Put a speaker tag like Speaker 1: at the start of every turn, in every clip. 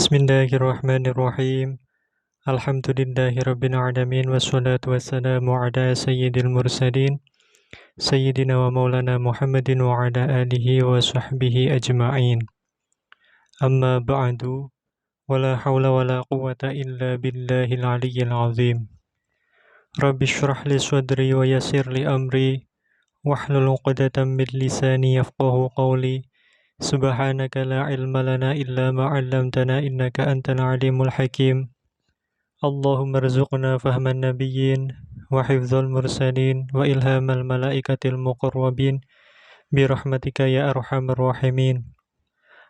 Speaker 1: Bismillahirrahmanirrahim. Alhamdulillahirabbil alamin wassalatu wassalamu ala sayyidil mursalin sayyidina wa maulana Muhammadin wa ala alihi wa sahbihi ajma'in. Amma ba'du, wala hawla wala quwwata illa billahil aliyyil azim. Rabbi shrah li sadri wa yassir li amri wahlul 'uqdatam min lisani yafqahu qawli. Subhanaka la ilma lana illa ma 'allamtana innaka antal alimul hakim. Allahumma rzuqna fahman nabiyyin wa hifdzal mursalin wa ilhamal malaikatil muqarrabin bi rahmatika ya arhamar rahimin.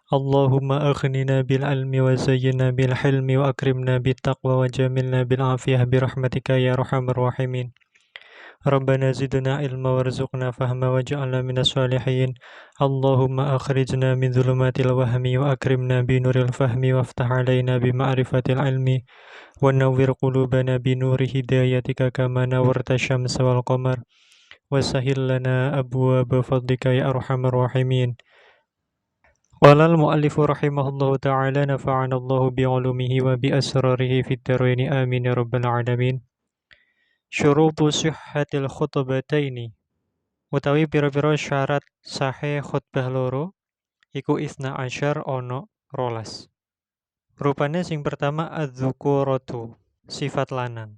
Speaker 1: Allahumma aghnina bil ilmi wa zayyinna bil hilmi wa akrimna bit taqwa wa jamilna bil afiyah bi rahmatika ya arhamar rahimin. Rabbana zidna ilma warzuqna fahma waj'alna minas shalihin. Allahumma akhrijna min dhulumatil wahmi wa akrimna bi nuril fahmi waftah alaina bi ma'rifatil ilmi wa nawwir qulubana bi nuri hidayatika kama nawwarta syamsa wal qamar wa sahhil lana abwaaba fadlika ya arhamar rahimin. Qala al-mu'allifu rahimahullahu ta'ala nafa'ana Allahu bi 'ulumihi wa bi asrarihi fid dharain amin ya rabbal alamin. Syurutu sihhatil khutbataini, utawi pira-pira syarat sahih khutbah loro iku isna asyar ono rolas. Rupane sing pertama adzukuratu, sifat lanang.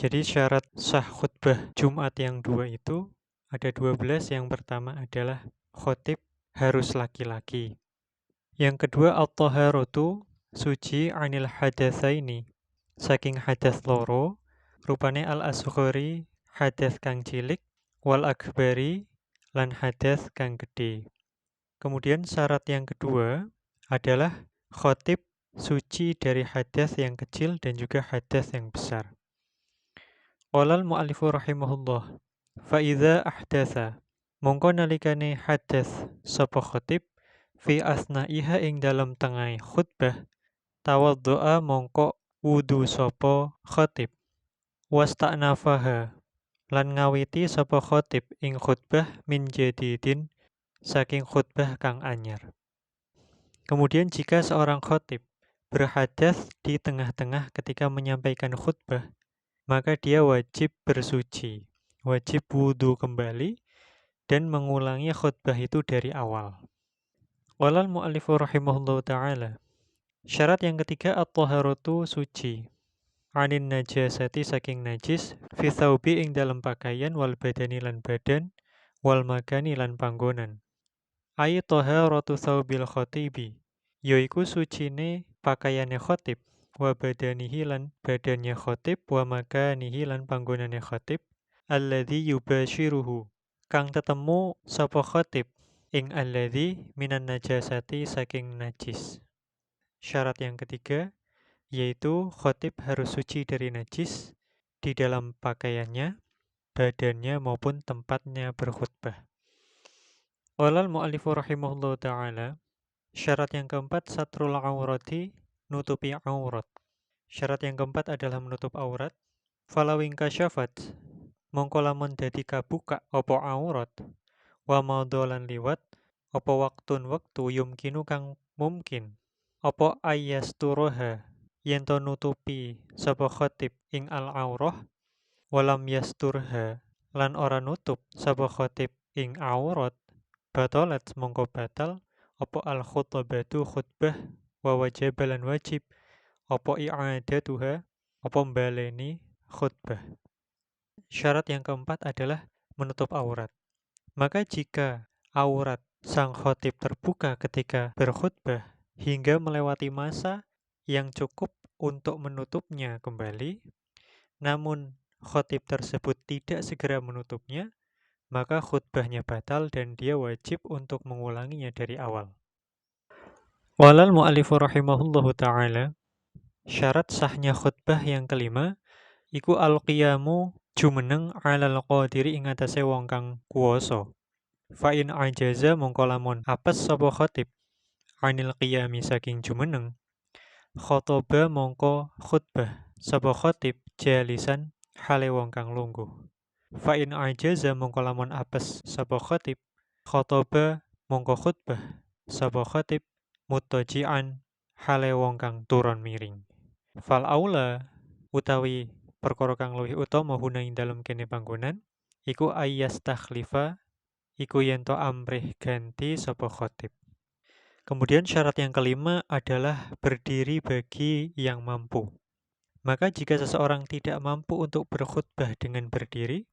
Speaker 1: Jadi syarat sah khutbah Jumat yang dua itu ada 12. Yang pertama adalah khotib harus laki-laki. Yang kedua at-taharatu, suci anil hadatsaini, saking hadas loro. Rupane al-asghari, hadas kang cilik, wal akbari, lan hadas kang gede. Kemudian syarat yang kedua adalah khotib suci dari hadas yang kecil dan juga hadas yang besar. Qala al-mu'allifu rahimahullah, fa idza ahdatsa, mongko nalikane hadas sapa khotib fi asnaiha ing dalam tengah khutbah, tawaddu'a mongko wudu sapa khotib. Wasta'nafaha, lan ngawiti sapa khotib ing khutbah min jadidin, saking khutbah kang anyar. Kemudian jika seorang khotib berhadas di tengah-tengah ketika menyampaikan khutbah, maka dia wajib bersuci, wajib wudu kembali dan mengulangi khutbah itu dari awal. Walal mu'allifu rahimahullahu ta'ala, syarat yang ketiga at-taharatu, suci anin najasati, saking najis, fi thawbi ing dalam pakaian, wal badani lan badan, wal makani lan panggonan. Ai taharatu thawbil khatibi, yaiku sucine pakaiane khotib, wa badanihi lan badannya khotib, wa makanihi lan panggonane khotib, alladzi yubashiruhu, kang tetemu sapa khotib ing alladzi minan najasati, saking najis. Syarat yang ketiga yaitu khotib harus suci dari najis di dalam pakaiannya, badannya maupun tempatnya berkhutbah. Walal mu'allifu rahimahullahu ta'ala, syarat yang keempat satrul aurati, nutupi aurat. Syarat yang keempat adalah menutup aurat. Falawing kasyafat, mongko lamun dadi kabuka apa aurat, wa maudolan liwat apa waktun waktu yumkinu kang mungkin, apa ayyasturoha, yen to nutupi sapa khotib ing al-aurah, walam yasturha, lan ora nutup sapa khotib ing aurat, batalat mongko batal apa al-khutbatu, khutbah, wa wajabalan wajib apa i'adatuha, apa mbaleni khutbah. Syarat yang keempat adalah menutup aurat. Maka jika aurat sang khotib terbuka ketika berkhutbah hingga melewati masa yang cukup untuk menutupnya kembali, namun khotib tersebut tidak segera menutupnya, maka khutbahnya batal dan dia wajib untuk mengulanginya dari awal. Walal mu'allifu rahimahullahu ta'ala, syarat sahnya khutbah yang kelima iku al-qiyamu, jumeneng alal qadiri ing atase wong kang kuwasa. Fa in ajaza, mongko lamun apes sapa khotib anil qiyami, saking jumeneng, khotoba mongko khutbah sapa khotib jalisan, hale wong kang lungguh. Fa in ajaza, mongko lamun apes sapa khotib, khotoba mongko khutbah sapa khotib muttaji'an, hale wong kang turon miring. Fal aula utawi perkara kang luwih utama huna ing dalem kene panggonan iku ayas takhlifa iku yen to amrih ganti sapa khatib. Kemudian syarat yang kelima adalah berdiri bagi yang mampu. Maka jika seseorang tidak mampu untuk berkhutbah dengan berdiri,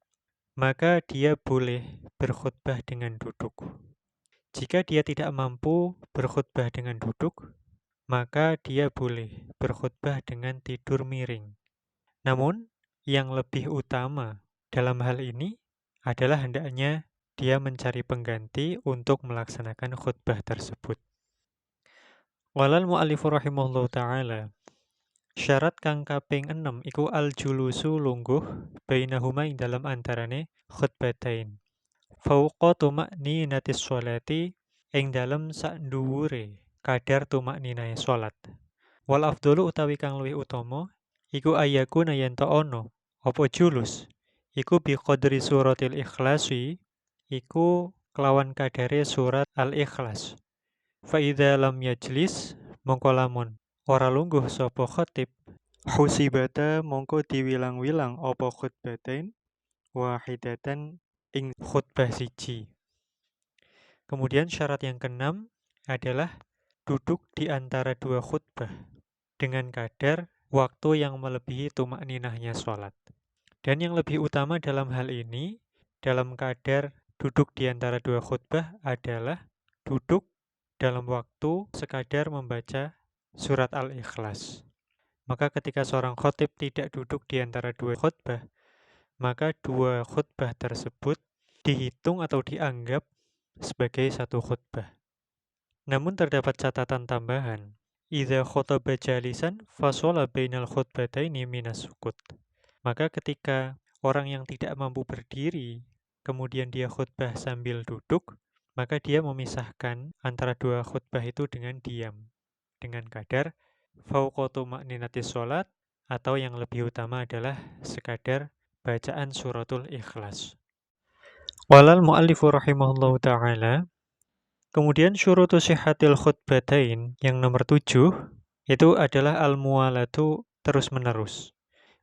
Speaker 1: maka dia boleh berkhutbah dengan duduk. Jika dia tidak mampu berkhutbah dengan duduk, maka dia boleh berkhutbah dengan tidur miring. Namun, yang lebih utama dalam hal ini adalah hendaknya dia mencari pengganti untuk melaksanakan khutbah tersebut. Walal mu'allifu rahimahullahu ta'ala, syarat kang kaping 6 iku al-julusu lungguh bainahuma ing dalam antarane khutbatain. Fauqa tuma'ninatis sholati ing dalam sak nduwure kadar tumakninae salat. Wal afdalu utawi kang luwih utama iku ayakuna yen ta ono apa julus iku bi qadri suratil ikhlasi iku kelawan kadare surat al-ikhlas. Fa idza lam yajlis mongko lamun ora lungguh sapa khatib husibata mongko diwilang-wilang apa khutbatain wahidatan ing khutbah siji. Kemudian syarat yang keenam adalah duduk di antara dua khutbah dengan kadar waktu yang melebihi tumakninahnya sholat. Dan yang lebih utama dalam hal ini, dalam kadar duduk di antara dua khutbah adalah duduk dalam waktu sekadar membaca surat Al-Ikhlas. Maka ketika seorang khotib tidak duduk di antara dua khutbah, maka dua khutbah tersebut dihitung atau dianggap sebagai satu khutbah. Namun terdapat catatan tambahan. Idza khotaba jalisan fasola bainal khutbataini minas sukut. Maka ketika orang yang tidak mampu berdiri, kemudian dia khutbah sambil duduk, maka dia memisahkan antara dua khutbah itu dengan diam. Dengan kadar fauqatu ma'ninatis sholat, atau yang lebih utama adalah sekadar bacaan suratul ikhlas. Walal mu'allifu rahimahullahu ta'ala. Kemudian syurutu sihhatil khutbatain yang nomor 7 itu adalah al-muwalatu terus menerus.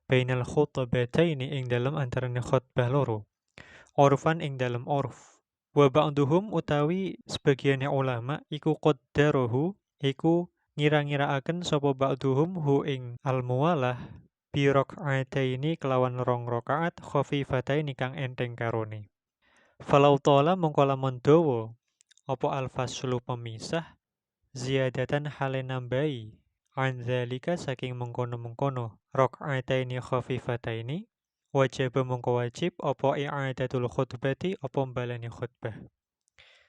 Speaker 1: Bainal khutbataini ing dalam antarane khutbah loro. Urfan ing dalam urf. Wa ba'duhum utawi sebagian ulama iku qaddarahu iku ngira-ngiraaken sapa ba'duhum hu ing al-muwalah bi raka'ataini kelawan rong rakaat khafifataini kang enteng karone. Falau tola mongko lamun dawa apa al-faslu pemisah ziyadatan hale nambahi an dzalika saking mengkono-mengkono raka'ataini khafifataini wajib mongko wajib apa i'adatul khutbati apa mbalani khutbah.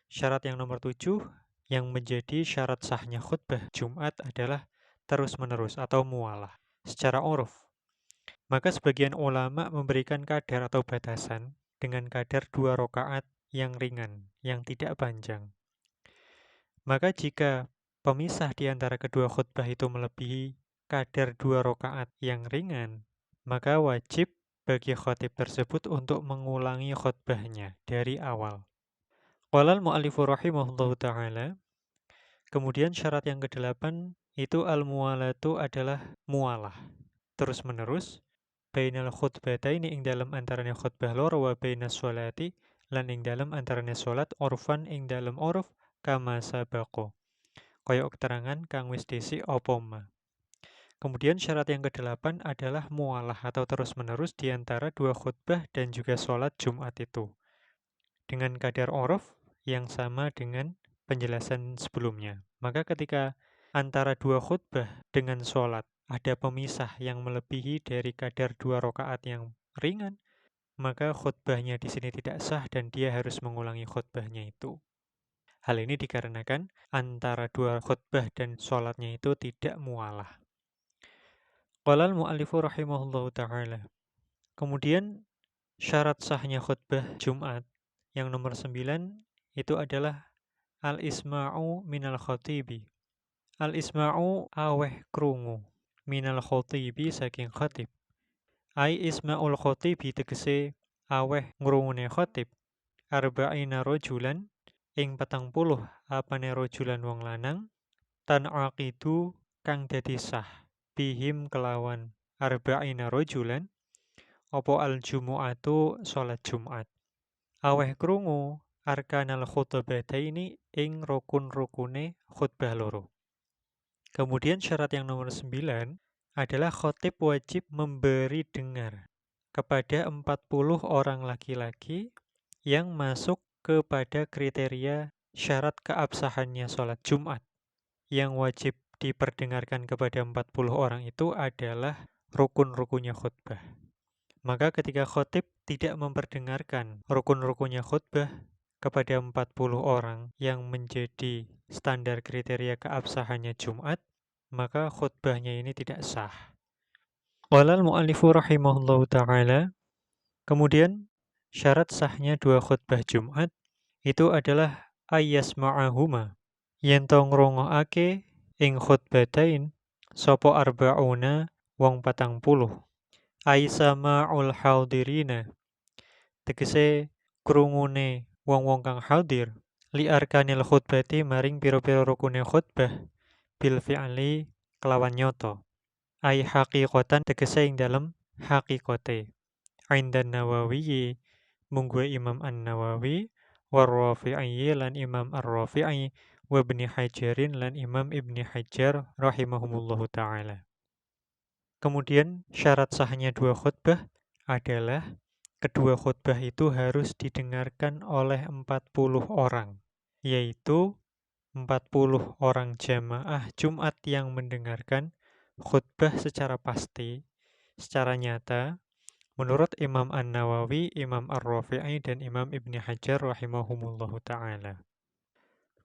Speaker 1: Syarat yang nomor 7 yang menjadi syarat sahnya khutbah Jumat adalah terus-menerus atau mualah secara uruf. Maka sebagian ulama memberikan kadar atau batasan dengan kadar 2 rakaat yang ringan, yang tidak panjang. Maka jika pemisah di antara kedua khutbah itu melebihi kadar 2 rakaat yang ringan, maka wajib bagi khatib tersebut untuk mengulangi khutbahnya dari awal. Qalal mu'allifu rahimahullahu ta'ala. Kemudian syarat yang ke-8 itu al-muwalatu adalah mualah, terus-menerus bainal khutbataini ing dalam antarane khutbah loro wa bainas sholati lan ing dalam antarane salat urfan ing dalam uruf kama sabaqo. Kaya keterangan kang wis dhisik apa ma. Kemudian syarat yang ke-8 adalah mualah atau terus-menerus di antara dua khutbah dan juga salat Jumat itu. Dengan kadar uruf yang sama dengan penjelasan sebelumnya. Maka ketika antara dua khutbah dengan salat ada pemisah yang melebihi dari kadar 2 rakaat yang ringan, maka khutbahnya di sini tidak sah dan dia harus mengulangi khutbahnya itu. Hal ini dikarenakan antara dua khutbah dan sholatnya itu tidak mualah. Qalal mu'allifu rahimahullahu ta'ala. Kemudian syarat sahnya khutbah Jumat yang nomor 9 itu adalah al-isma'u minal khatibi. Al-isma'u aweh krungu minal khatibi saking khatib. Ai isma'ul khatibi tegese aweh ngrungune khatib. Arba'ina rojulan ing 40 apane rojulan wong lanang tan aqidu kang dadi sah bihim kelawan arba'ina rajulan apa al-jumu'atu salat Jumat. Aweh krungu arkanal khutbataini ing rukun-rukune khutbah loro. Kemudian syarat yang nomor 9 adalah khotib wajib memberi dengar kepada 40 orang laki-laki yang masuk kepada kriteria syarat keabsahannya sholat Jumat. Yang wajib diperdengarkan kepada 40 orang itu adalah rukun-rukunnya khutbah. Maka ketika khotib tidak memperdengarkan rukun-rukunnya khutbah kepada 40 orang yang menjadi standar kriteria keabsahannya Jumat, maka khutbahnya ini tidak sah. Qala al-mu'allifu rahimahullahu ta'ala, kemudian syarat sahnya dua khutbah Jumat itu adalah ayyasma'ahuma, yen to ngrungokake ing khutbatain sapa arba'una wong 40. Aisama'ul haudirina, tegese krungune wong-wong kang hadir li arkanil khutbati maring pira-pira rukune khutbah bil fi'li kelawan nyoto. Ai haqiqatan tegese ing dalem haqiqate. Indan Nawawi mungguwe Imam An-Nawawi war Rafi'i lan Imam Ar-Rafi'i wa Ibnu Hajarin lan Imam Ibnu Hajar rahimahumullahu taala. Kemudian syarat sahnya dua khutbah adalah kedua khutbah itu harus didengarkan oleh 40 orang, yaitu 40 orang jamaah Jumat yang mendengarkan khutbah secara pasti, secara nyata, menurut Imam An-Nawawi, Imam Ar-Rafi'i, dan Imam Ibnu Hajar rahimahumullahu ta'ala.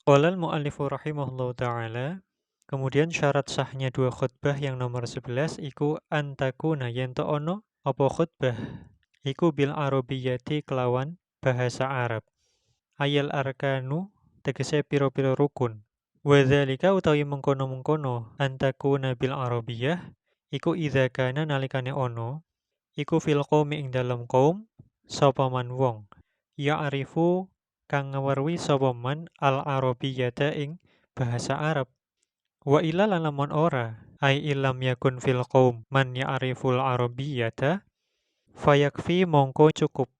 Speaker 1: Qala al-mu'allifu rahimahullahu ta'ala, kemudian syarat sahnya dua khutbah yang nomor 11 iku antakuna yento ono apa khutbah iku bil arabiyyati kelawan bahasa Arab. Ayal arkanu tegese piro-piro rukun. Wadzalika utawi mengkono-mengkono antakuna bil arabiyyah iku idza kana nalikane ono iku fil qaumi ing dalem kaum sapa man wong ya'rifu kang ngawerwi sapa man al arabiyyata ing bahasa Arab. Wa illa lan lamun ora ai illam yakun fil qaum man ya'riful arabiyyata fayakfi mongko cukup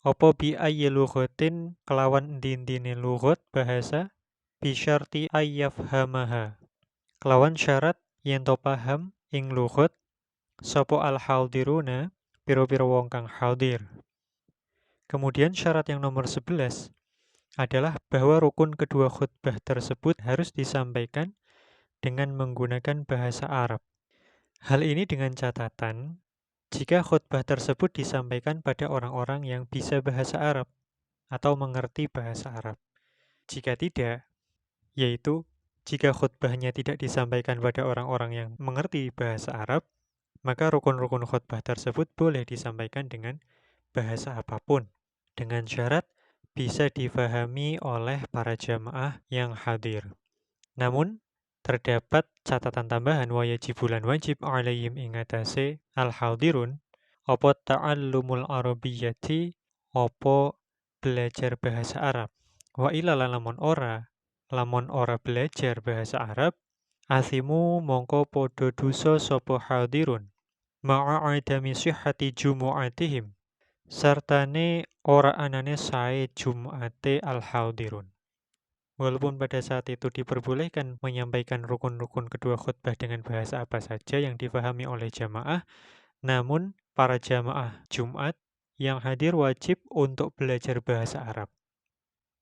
Speaker 1: apa bi ayyi lughatin kelawan ndi-ndine lughat bahasa bi syarti ayyafhamaha kelawan syarat yen to paham ing lughat sapa al haudiruna piro-piro wong kang hadir. Kemudian syarat yang nomor 11 adalah bahwa rukun kedua khutbah tersebut harus disampaikan dengan menggunakan bahasa Arab. Hal ini dengan catatan jika khutbah tersebut disampaikan pada orang-orang yang bisa bahasa Arab atau mengerti bahasa Arab. Jika tidak, yaitu jika khutbahnya tidak disampaikan pada orang-orang yang mengerti bahasa Arab, maka rukun-rukun khutbah tersebut boleh disampaikan dengan bahasa apapun, dengan syarat bisa difahami oleh para jamaah yang hadir. Namun, terdapat catatan tambahan wajibulan wajib alaihim ingatase al-hadirun apa ta'allumul arabiyyati apa belajar bahasa Arab. Wa ila lamun ora belajar bahasa Arab asimu mongko podo dosa sapa hadirun ma'a adami sihhati jumu'atihim sartane ora anane sae jumate al-hadirun. Walaupun pada saat itu diperbolehkan menyampaikan rukun-rukun kedua khutbah dengan bahasa apa saja yang difahami oleh jamaah, namun para jamaah Jumat yang hadir wajib untuk belajar bahasa Arab.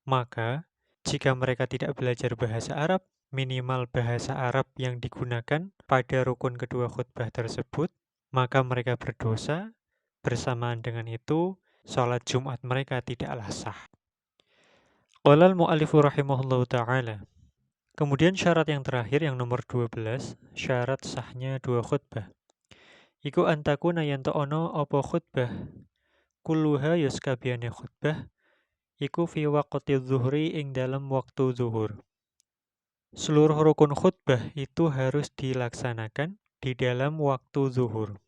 Speaker 1: Maka, jika mereka tidak belajar bahasa Arab, minimal bahasa Arab yang digunakan pada rukun kedua khutbah tersebut, maka mereka berdosa. Bersamaan dengan itu, sholat Jumat mereka tidaklah sah. Qala al-mu'allifu rahimahullahu ta'ala. Kemudian syarat yang terakhir yang nomor 12, syarat sahnya dua khutbah. Iku antakuna yanto ono apa khutbah kulluha yuskabiyane khutbah iku fi waqti zuhri ing dalam waktu zuhur. Seluruh rukun khutbah itu harus dilaksanakan di dalam waktu zuhur.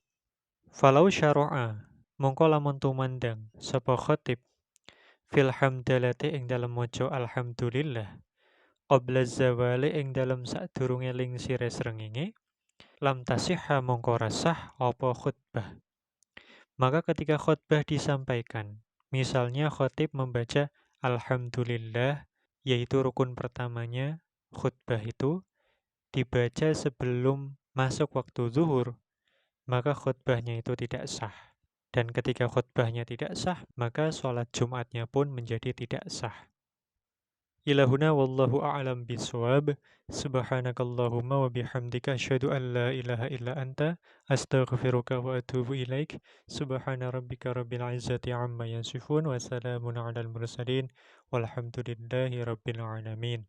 Speaker 1: Falau syara'a mongko lamun tumandang sapa khatib fil hamdalati ing dalam maca alhamdulillah qabla zawali ing dalem sadurunge lingsire srengenge, lam tasihha mongko rasah apa khutbah. Maka ketika khutbah disampaikan, misalnya khatib membaca Alhamdulillah, yaitu rukun pertamanya khutbah itu, dibaca sebelum masuk waktu zuhur, maka khutbahnya itu tidak sah. Dan ketika khutbahnya tidak sah, maka sholat Jumatnya pun menjadi tidak sah. Ilahuna wallahu a'lam biswab. Subhanakallahumma wa bihamdika asyhadu an la ilaha illa anta astaghfiruka wa atubu ilaik. Subhana rabbika rabbil izzati amma yasifun wa salamun alal mursalin walhamdulillahi rabbil alamin.